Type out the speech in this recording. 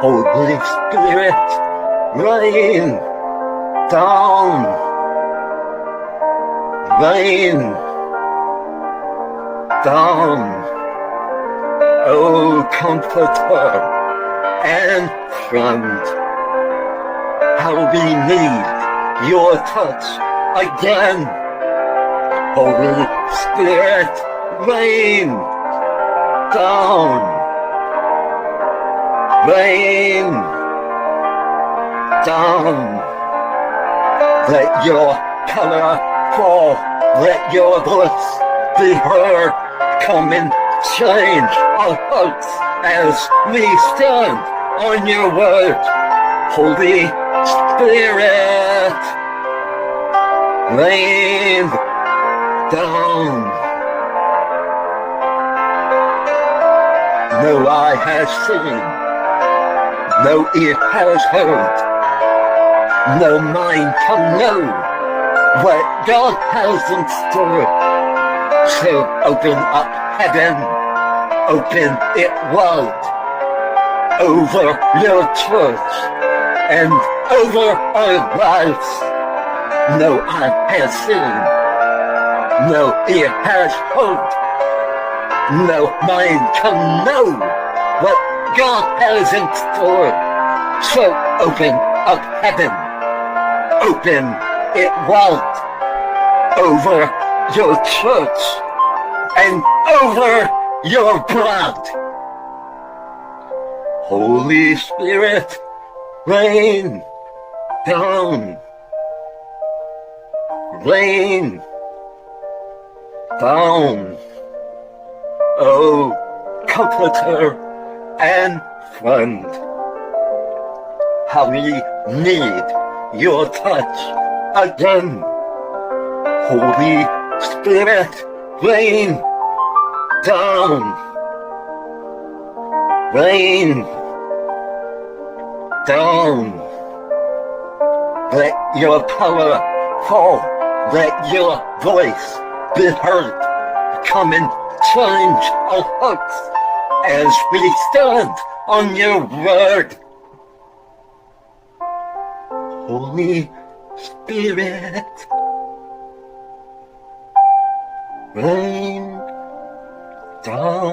Holy Spirit, rain down, rain down, oh comforter and friend, how we need your touch again. Holy Spirit, rain down, rain down. Let your power fall, let your voice be heard. Come and change our hearts as we stand on your word. Holy Spirit, rain down. No eye has seen, no ear has heard, no mind can know what God has in store. So open up heaven, open it wide, over your church and over our lives. No eye has seen, no ear has heard, no mind can know what God has in store. So open up heaven, open it wide, over your church and over your bride. Holy Spirit, rain down, rain down, oh comforter and friend, how we need your touch again. Holy Spirit, rain down, rain down. Let your power fall, let your voice be heard. Come and change our hearts as we stand on your word. Holy Spirit, rain down.